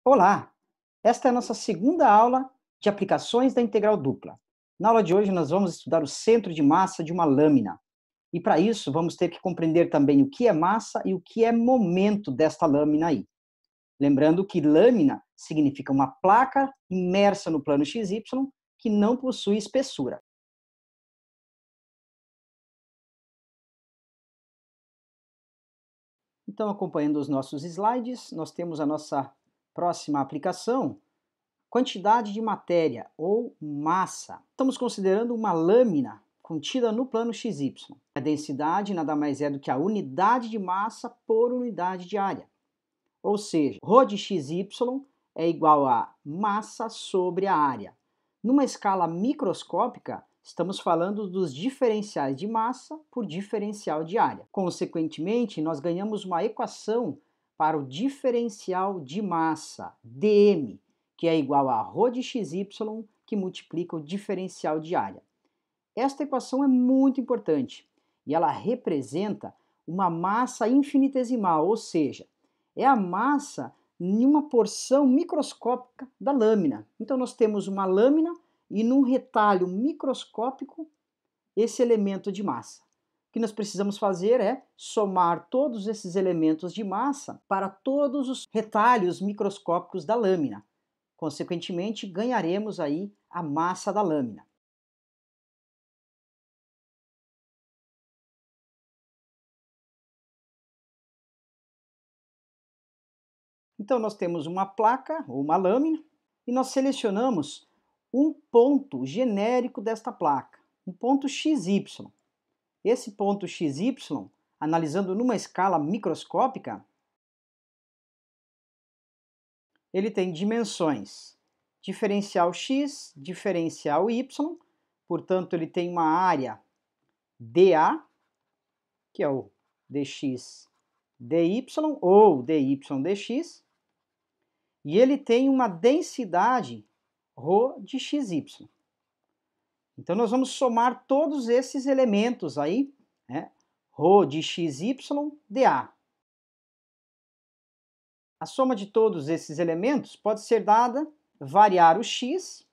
Olá! Esta é a nossa segunda aula de aplicações da integral dupla. Na aula de hoje, nós vamos estudar o centro de massa de uma lâmina. E para isso, vamos ter que compreender também o que é massa e o que é momento desta lâmina aí. Lembrando que lâmina significa uma placa imersa no plano XY que não possui espessura. Então, acompanhando os nossos slides, nós temos a nossa próxima aplicação, quantidade de matéria ou massa. Estamos considerando uma lâmina contida no plano XY. A densidade nada mais é do que a unidade de massa por unidade de área. Ou seja, ρ de XY é igual a massa sobre a área. Numa escala microscópica, estamos falando dos diferenciais de massa por diferencial de área. Consequentemente, nós ganhamos uma equação para o diferencial de massa, dm, que é igual a ρ de XY, que multiplica o diferencial de área. Esta equação é muito importante e ela representa uma massa infinitesimal, ou seja, é a massa em uma porção microscópica da lâmina. Então nós temos uma lâmina e num retalho microscópico esse elemento de massa. O que nós precisamos fazer é somar todos esses elementos de massa para todos os retalhos microscópicos da lâmina. Consequentemente, ganharemos aí a massa da lâmina. Então nós temos uma placa ou uma lâmina e nós selecionamos um ponto genérico desta placa, um ponto XY. Esse ponto XY, analisando numa escala microscópica, ele tem dimensões diferencial x, diferencial y, portanto ele tem uma área dA, que é o dx dy ou dy dx, e ele tem uma densidade ρ de xy. Então nós vamos somar todos esses elementos aí, né? ρ de xy dA. A soma de todos esses elementos pode ser dada, variar o x,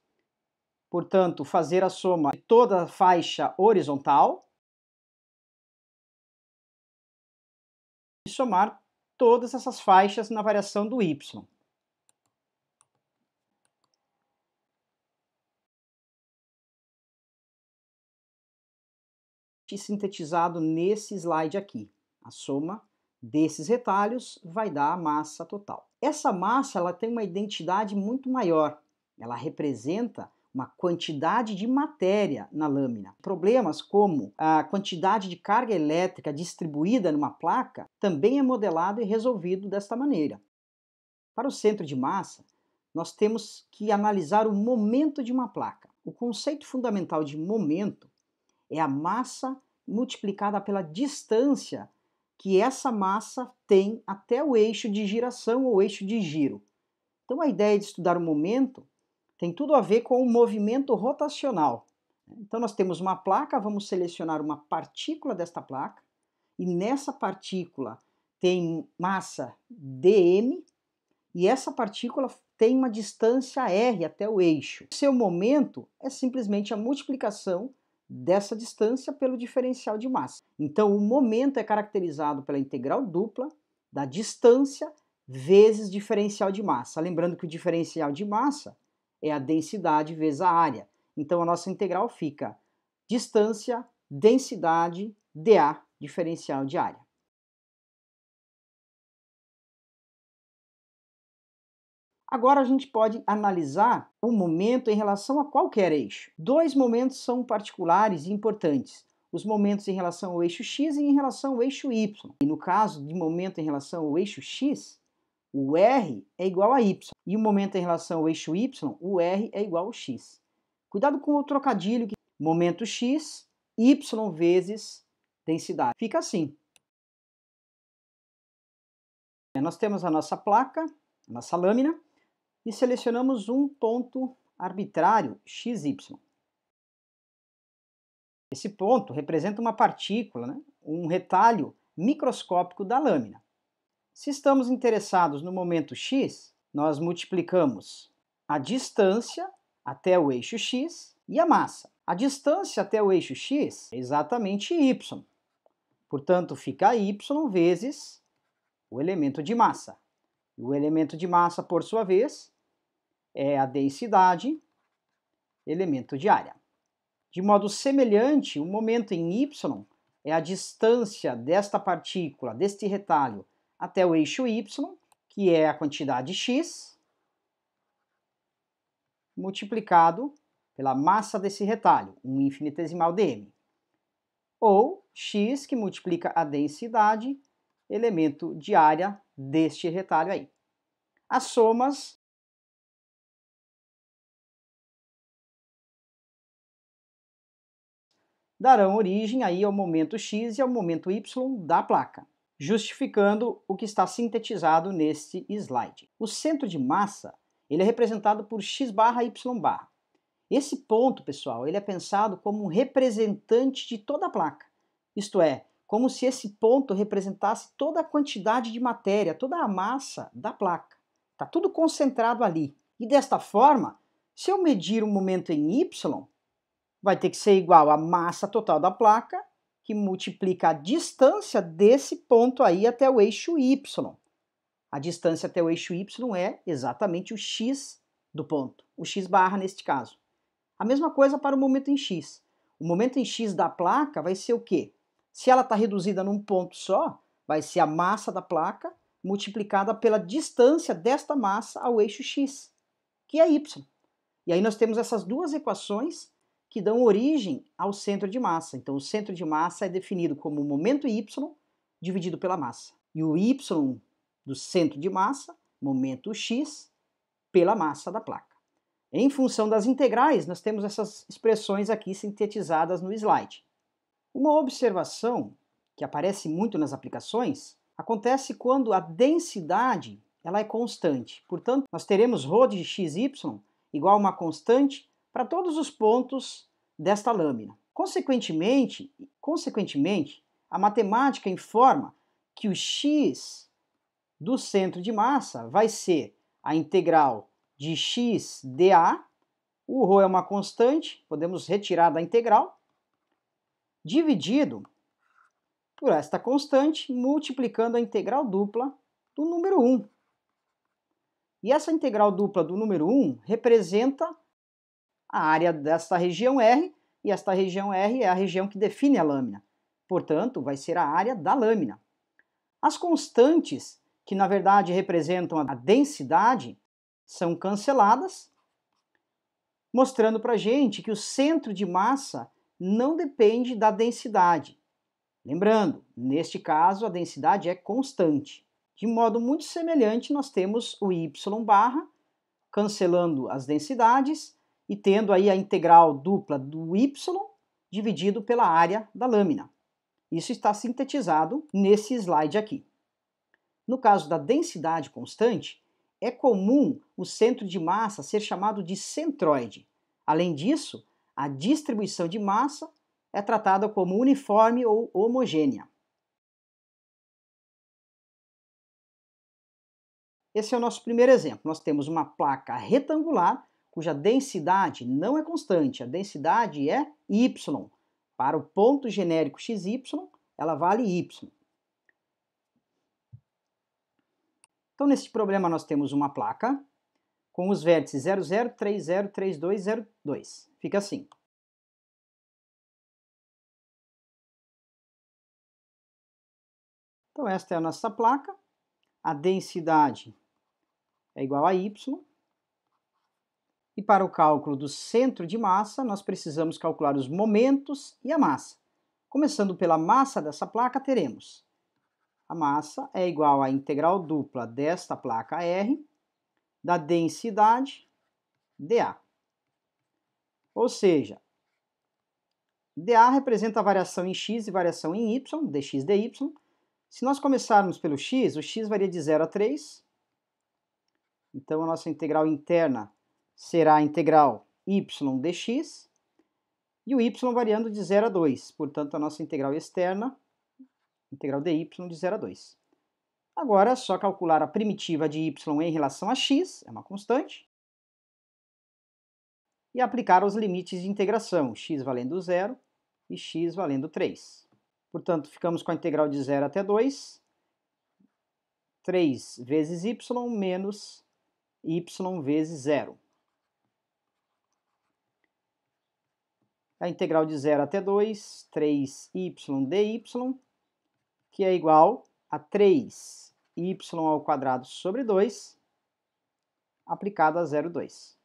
portanto, fazer a soma de toda a faixa horizontal e somar todas essas faixas na variação do y. Sintetizado nesse slide aqui. A soma desses retalhos vai dar a massa total. Essa massa ela tem uma identidade muito maior. Ela representa uma quantidade de matéria na lâmina. Problemas como a quantidade de carga elétrica distribuída numa placa também é modelado e resolvido desta maneira. Para o centro de massa, nós temos que analisar o momento de uma placa. O conceito fundamental de momento é a massa multiplicada pela distância que essa massa tem até o eixo de giração ou eixo de giro. Então a ideia de estudar o momento tem tudo a ver com o movimento rotacional. Então nós temos uma placa, vamos selecionar uma partícula desta placa, e nessa partícula tem massa dm, e essa partícula tem uma distância r até o eixo. O seu momento é simplesmente a multiplicação dessa distância pelo diferencial de massa. Então, o momento é caracterizado pela integral dupla da distância vezes diferencial de massa. Lembrando que o diferencial de massa é a densidade vezes a área. Então, a nossa integral fica distância, densidade, dA, diferencial de área. Agora a gente pode analisar o momento em relação a qualquer eixo. Dois momentos são particulares e importantes. Os momentos em relação ao eixo x e em relação ao eixo y. E no caso de momento em relação ao eixo x, o r é igual a y. E o momento em relação ao eixo y, o r é igual a x. Cuidado com o trocadilho, que momento x, y vezes densidade. Fica assim. Nós temos a nossa placa, a nossa lâmina, e selecionamos um ponto arbitrário, xy. Esse ponto representa uma partícula, né? Um retalho microscópico da lâmina. Se estamos interessados no momento x, nós multiplicamos a distância até o eixo x e a massa. A distância até o eixo x é exatamente y. Portanto, fica y vezes o elemento de massa. O elemento de massa, por sua vez, é a densidade, elemento de área. De modo semelhante, o momento em y é a distância desta partícula, deste retalho, até o eixo y, que é a quantidade x, multiplicado pela massa desse retalho, 1 infinitesimal dm. Ou x, que multiplica a densidade, elemento de área deste retalho aí. As somas darão origem aí ao momento x e ao momento y da placa, justificando o que está sintetizado neste slide. O centro de massa ele é representado por x barra y barra. Esse ponto, pessoal, ele é pensado como um representante de toda a placa, isto é, como se esse ponto representasse toda a quantidade de matéria, toda a massa da placa. Está tudo concentrado ali. E desta forma, se eu medir o momento em y, vai ter que ser igual à massa total da placa, que multiplica a distância desse ponto aí até o eixo y. A distância até o eixo y é exatamente o x do ponto, o x barra neste caso. A mesma coisa para o momento em x. O momento em x da placa vai ser o quê? Se ela está reduzida num ponto só, vai ser a massa da placa multiplicada pela distância desta massa ao eixo x, que é y. E aí nós temos essas duas equações que dão origem ao centro de massa. Então, o centro de massa é definido como o momento y dividido pela massa. E o y do centro de massa, momento x, pela massa da placa. Em função das integrais, nós temos essas expressões aqui sintetizadas no slide. Uma observação que aparece muito nas aplicações acontece quando a densidade ela é constante. Portanto, nós teremos ρ de xy igual a uma constante para todos os pontos desta lâmina. Consequentemente, a matemática informa que o x do centro de massa vai ser a integral de x dA, o ρ é uma constante, podemos retirar da integral, dividido por esta constante, multiplicando a integral dupla do número 1. E essa integral dupla do número 1 representa a área desta região R, e esta região R é a região que define a lâmina. Portanto, vai ser a área da lâmina. As constantes, que na verdade representam a densidade, são canceladas, mostrando para a gente que o centro de massa não depende da densidade. Lembrando, neste caso, a densidade é constante. De modo muito semelhante, nós temos o y barra, cancelando as densidades e tendo aí a integral dupla do y dividido pela área da lâmina. Isso está sintetizado nesse slide aqui. No caso da densidade constante, é comum o centro de massa ser chamado de centroide. Além disso, a distribuição de massa é tratada como uniforme ou homogênea. Esse é o nosso primeiro exemplo. Nós temos uma placa retangular cuja densidade não é constante, a densidade é y. Para o ponto genérico xy, ela vale y. Então, nesse problema, nós temos uma placa com os vértices 0, 0, 3, 0, 3, 2, 0, 2. Fica assim. Então, esta é a nossa placa. A densidade é igual a y. E para o cálculo do centro de massa, nós precisamos calcular os momentos e a massa. Começando pela massa dessa placa, teremos a massa é igual à integral dupla desta placa R da densidade dA. Ou seja, dA representa a variação em x e variação em y, dx dy. Se nós começarmos pelo x, o x varia de 0 a 3. Então, a nossa integral interna será a integral y dx, e o y variando de 0 a 2. Portanto, a nossa integral externa, integral dy de 0 a 2. Agora é só calcular a primitiva de y em relação a x, é uma constante, e aplicar os limites de integração, x valendo 0 e x valendo 3. Portanto, ficamos com a integral de 0 até 2, 3 vezes y menos y vezes 0. A integral de 0 até 2, 3y dy, que é igual a 3y ao quadrado sobre 2, aplicado a 0,2.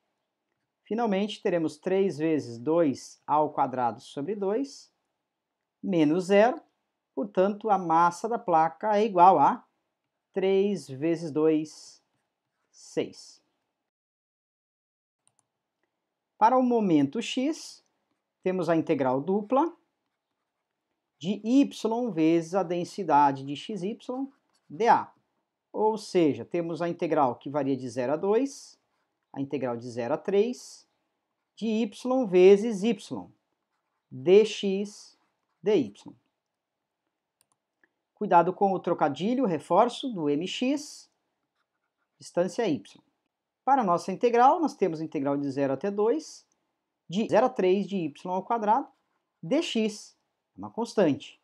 Finalmente, teremos 3 vezes 2 ao quadrado sobre 2, menos 0. Portanto, a massa da placa é igual a 3 vezes 2, 6. Para o momento x, temos a integral dupla de y vezes a densidade de xy dA. Ou seja, temos a integral que varia de 0 a 2, a integral de 0 a 3, de y vezes y, dx dy. Cuidado com o trocadilho, reforço, do mx, distância y. Para a nossa integral, nós temos a integral de 0 até 2, de 0 a 3 de y ao quadrado, dx, uma constante.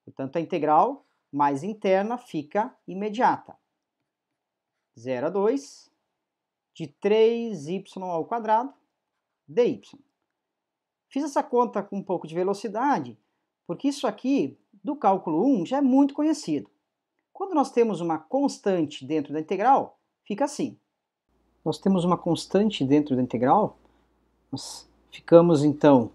Portanto, a integral mais interna fica imediata. 0 a 2 de 3y ao quadrado dy. Fiz essa conta com um pouco de velocidade, porque isso aqui, do cálculo 1, já é muito conhecido. Quando nós temos uma constante dentro da integral, fica assim. Nós temos uma constante dentro da integral, nós ficamos então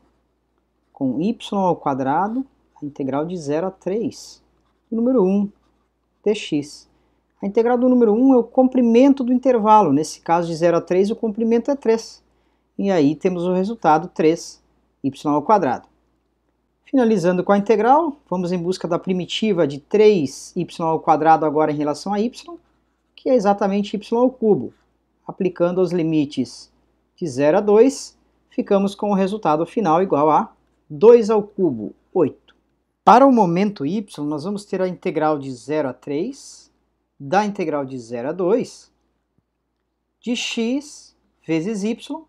com y ao quadrado, a integral de 0 a 3, do número 1, dx. A integral do número 1 é o comprimento do intervalo, nesse caso de 0 a 3 o comprimento é 3. E aí temos o resultado 3y ao quadrado. Finalizando com a integral, vamos em busca da primitiva de 3y ao quadrado agora em relação a y, que é exatamente y ao cubo. Aplicando os limites de 0 a 2, ficamos com o resultado final igual a 2 ao cubo, 8. Para o momento y, nós vamos ter a integral de 0 a 3, da integral de 0 a 2, de x vezes y,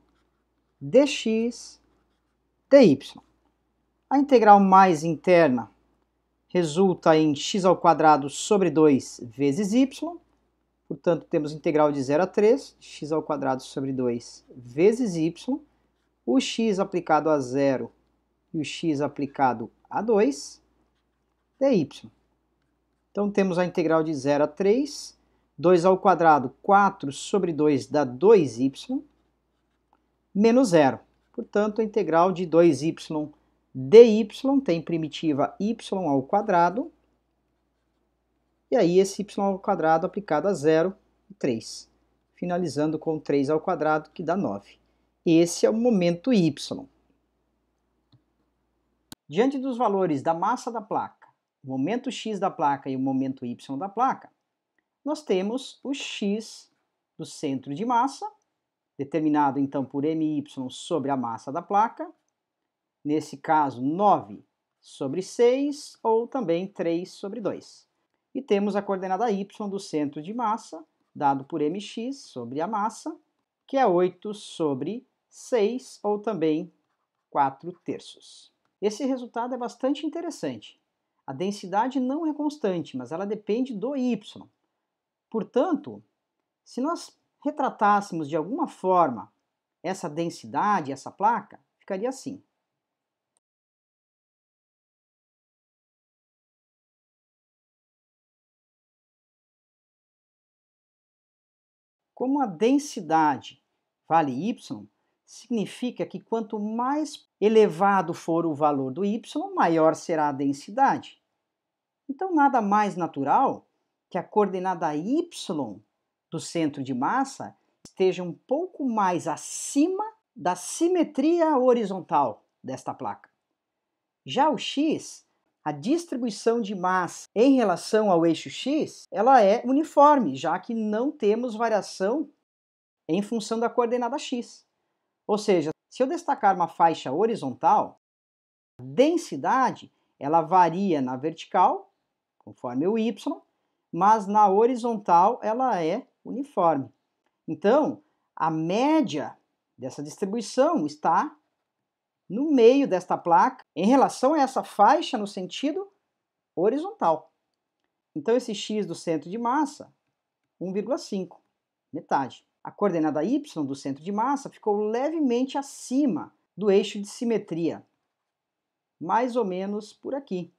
dx dy. A integral mais interna resulta em x ao quadrado sobre 2 vezes y. Portanto, temos integral de 0 a 3, x ao quadrado sobre 2 vezes y. O x aplicado a 0 e o x aplicado a 2, dy. Então, temos a integral de 0 a 3, 2 ao quadrado, 4 sobre 2 dá 2y, menos 0. Portanto, a integral de 2y dy tem primitiva y ao quadrado, e aí esse y ao quadrado aplicado a 0, 3. Finalizando com 3 ao quadrado, que dá 9. Esse é o momento y. Diante dos valores da massa da placa, o momento x da placa e o momento y da placa, nós temos o x do centro de massa, determinado então por my sobre a massa da placa, nesse caso 9 sobre 6 ou também 3 sobre 2. E temos a coordenada y do centro de massa, dado por mx sobre a massa, que é 8 sobre 6 ou também 4/3. Esse resultado é bastante interessante. A densidade não é constante, mas ela depende do y. Portanto, se nós retratássemos de alguma forma essa densidade, essa placa, ficaria assim. Como a densidade vale y, significa que quanto mais elevado for o valor do y, maior será a densidade. Então, nada mais natural que a coordenada y do centro de massa esteja um pouco mais acima da simetria horizontal desta placa. Já o x, a distribuição de massa em relação ao eixo x, ela é uniforme, já que não temos variação em função da coordenada x. Ou seja, se eu destacar uma faixa horizontal, a densidade ela varia na vertical, conforme o y, mas na horizontal ela é uniforme. Então, a média dessa distribuição está no meio desta placa em relação a essa faixa no sentido horizontal. Então, esse x do centro de massa, 1,5, metade. A coordenada y do centro de massa ficou levemente acima do eixo de simetria, mais ou menos por aqui.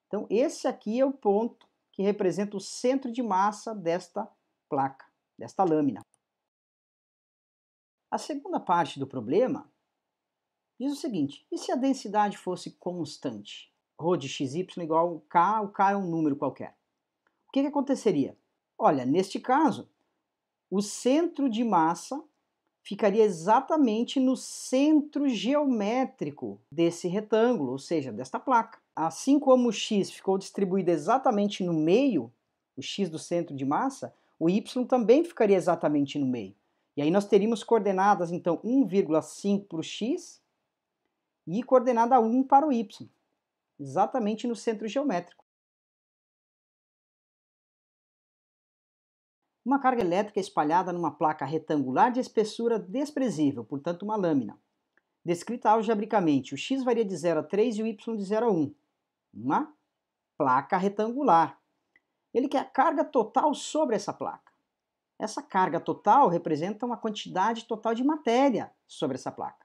Então, esse aqui é o ponto que representa o centro de massa desta placa, desta lâmina. A segunda parte do problema diz o seguinte: e se a densidade fosse constante? Rho de xy igual a k, o k é um número qualquer. O que aconteceria? Olha, neste caso, o centro de massa ficaria exatamente no centro geométrico desse retângulo, ou seja, desta placa. Assim como o x ficou distribuído exatamente no meio, o x do centro de massa, o y também ficaria exatamente no meio. E aí nós teríamos coordenadas, então, 1,5 para o x e coordenada 1 para o y, exatamente no centro geométrico. Uma carga elétrica espalhada numa placa retangular de espessura desprezível, portanto uma lâmina. Descrita algebricamente, o x varia de 0 a 3 e o y de 0 a 1. Uma placa retangular. Ele quer a carga total sobre essa placa. Essa carga total representa uma quantidade total de matéria sobre essa placa.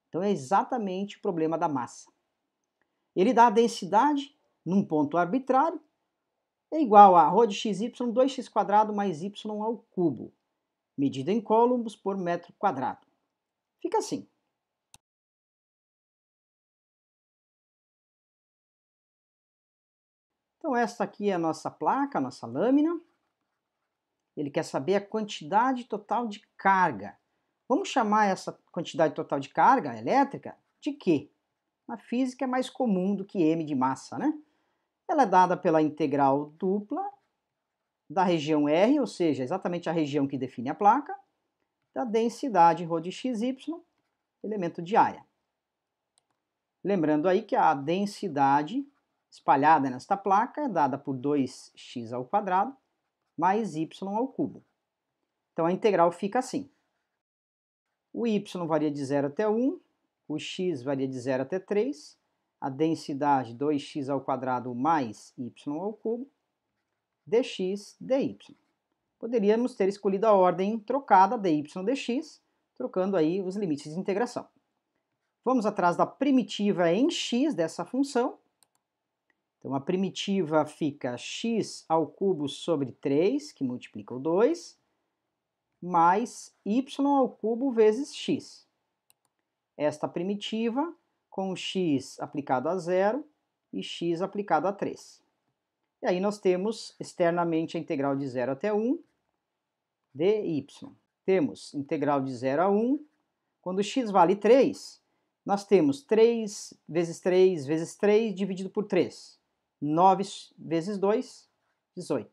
Então é exatamente o problema da massa. Ele dá a densidade num ponto arbitrário, é igual a ρ de xy, 2x² mais y ao cubo, medida em coulombs por metro quadrado. Fica assim. Então esta aqui é a nossa placa, a nossa lâmina. Ele quer saber a quantidade total de carga. Vamos chamar essa quantidade total de carga elétrica de quê? Na física é mais comum do que m de massa, né? Ela é dada pela integral dupla da região R, ou seja, exatamente a região que define a placa, da densidade ρ de xy, elemento de área. Lembrando aí que a densidade espalhada nesta placa é dada por 2x² mais y ao cubo. Então a integral fica assim. O y varia de 0 até 1, o x varia de 0 até 3, a densidade 2x² mais y ao cubo, dx dy. Poderíamos ter escolhido a ordem trocada, dy dx, trocando aí os limites de integração. Vamos atrás da primitiva em x dessa função. Então a primitiva fica x ao cubo sobre 3, que multiplica o 2, mais y ao cubo vezes x. Esta primitiva com x aplicado a 0 e x aplicado a 3. E aí nós temos externamente a integral de 0 até 1 dy. Temos integral de 0 a 1. Quando x vale 3, nós temos 3 vezes 3 vezes 3 dividido por 3. 9 vezes 2, 18.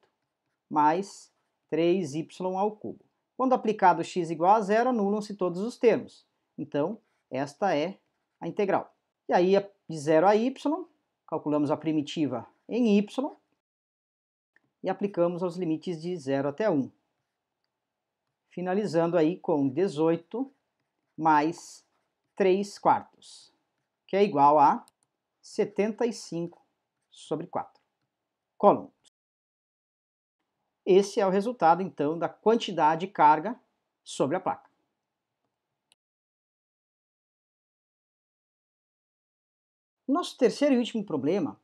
Mais 3y ao cubo. Quando aplicado x igual a 0, anulam-se todos os termos. Então, esta é a integral. E aí, de 0 a y, calculamos a primitiva em y e aplicamos os limites de 0 até 1. Finalizando aí com 18 mais 3/4, que é igual a 75 sobre 4 coulombs. Esse é o resultado, então, da quantidade de carga sobre a placa. Nosso terceiro e último problema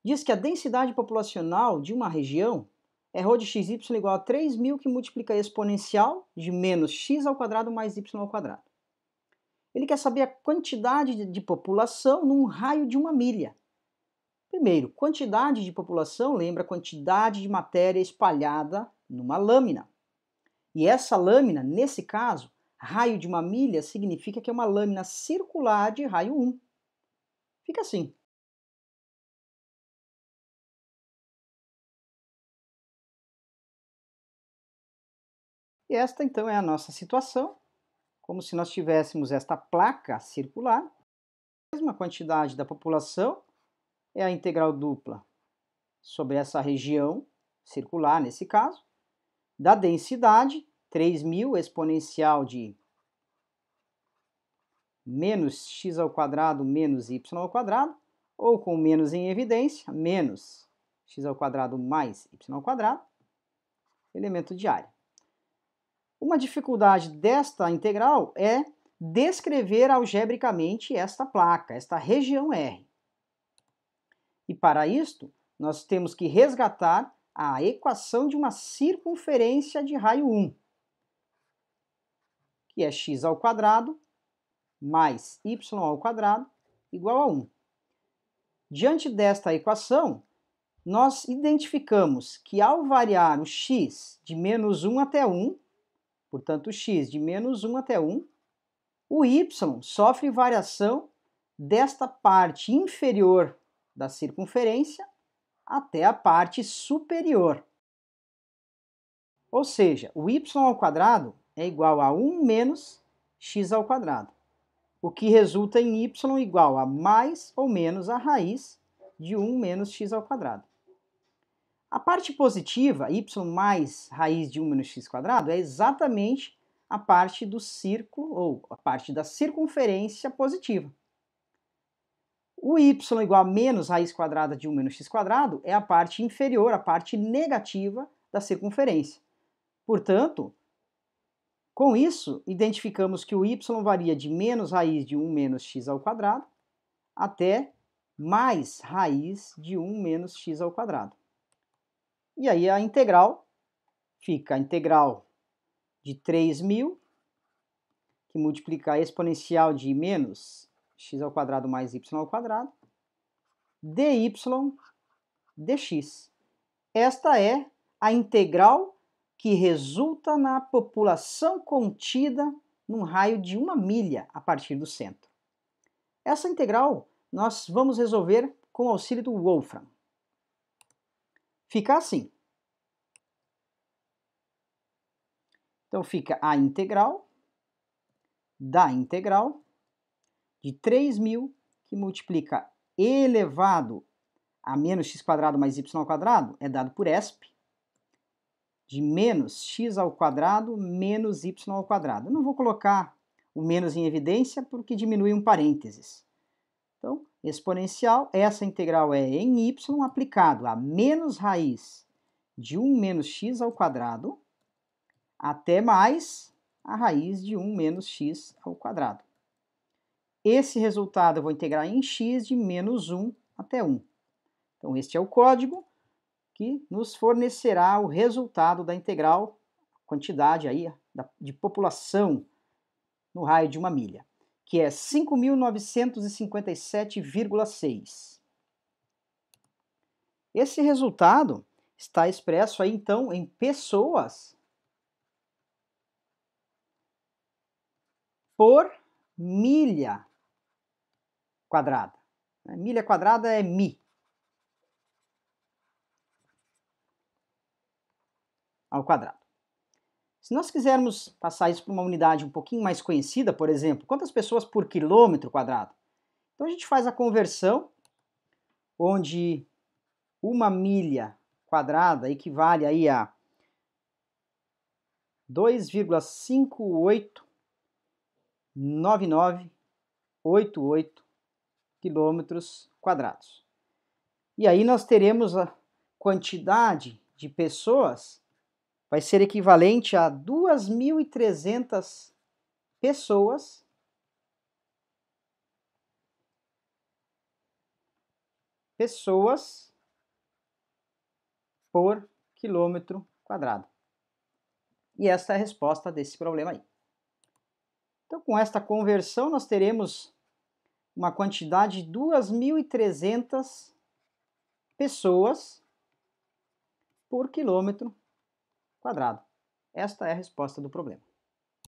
diz que a densidade populacional de uma região é ρ de xy igual a 3.000 que multiplica a exponencial de menos x² mais y². Ele quer saber a quantidade de população num raio de 1 milha. Primeiro, quantidade de população lembra quantidade de matéria espalhada numa lâmina. E essa lâmina, nesse caso, raio de 1 milha significa que é uma lâmina circular de raio 1. Fica assim. E esta, então, é a nossa situação, como se nós tivéssemos esta placa circular, a mesma quantidade da população é a integral dupla sobre essa região circular nesse caso, da densidade, 3.000 exponencial de menos x ao quadrado menos y ao quadrado, ou com menos em evidência, menos x ao quadrado mais y ao quadrado, elemento de área. Uma dificuldade desta integral é descrever algebricamente esta placa, esta região R. E para isto, nós temos que resgatar a equação de uma circunferência de raio 1, que é x ao quadrado mais y ao quadrado igual a 1. Diante desta equação, nós identificamos que ao variar o x de menos 1 até 1, portanto, o x de menos 1 até 1, o y sofre variação desta parte inferior da circunferência até a parte superior. Ou seja, o y ao quadrado é igual a 1 menos x ao quadrado, o que resulta em y igual a mais ou menos a raiz de 1 menos x ao quadrado. A parte positiva, y mais raiz de 1 menos x quadrado, é exatamente a parte do círculo, ou a parte da circunferência positiva. O y igual a menos raiz quadrada de 1 menos x quadrado é a parte inferior, a parte negativa da circunferência. Portanto, com isso, identificamos que o y varia de menos raiz de 1 menos x ao quadrado até mais raiz de 1 menos x ao quadrado. E aí a integral fica a integral de 3.000, que multiplica a exponencial de menos x ao quadrado mais y ao quadrado, dy dx. Esta é a integral que resulta na população contida num raio de 1 milha a partir do centro. Essa integral nós vamos resolver com o auxílio do Wolfram. Fica assim. Então fica a integral da integral de 3.000, que multiplica elevado a menos x quadrado mais y ao quadrado, é dado por ESP, de menos x ao quadrado menos y ao quadrado. Eu não vou colocar o menos em evidência porque diminui um parênteses. Então, exponencial, essa integral é em y aplicado a menos raiz de 1 menos x ao quadrado até mais a raiz de 1 menos x ao quadrado. Esse resultado eu vou integrar em x de menos 1 até 1. Então, este é o código que nos fornecerá o resultado da integral, quantidade aí de população no raio de 1 milha, que é 5.957,6. Esse resultado está expresso aí, então, em pessoas por milha quadrada. Milha quadrada é mi. Ao quadrado. Se nós quisermos passar isso para uma unidade um pouquinho mais conhecida, por exemplo, quantas pessoas por quilômetro quadrado? Então a gente faz a conversão, onde 1 milha quadrada equivale aí a 2,589988 quilômetros quadrados. E aí nós teremos a quantidade de pessoas, vai ser equivalente a 2.300 pessoas por quilômetro quadrado. E esta é a resposta desse problema aí. Então, com esta conversão, nós teremos uma quantidade de 2.300 pessoas por quilômetro quadrado. Esta é a resposta do problema.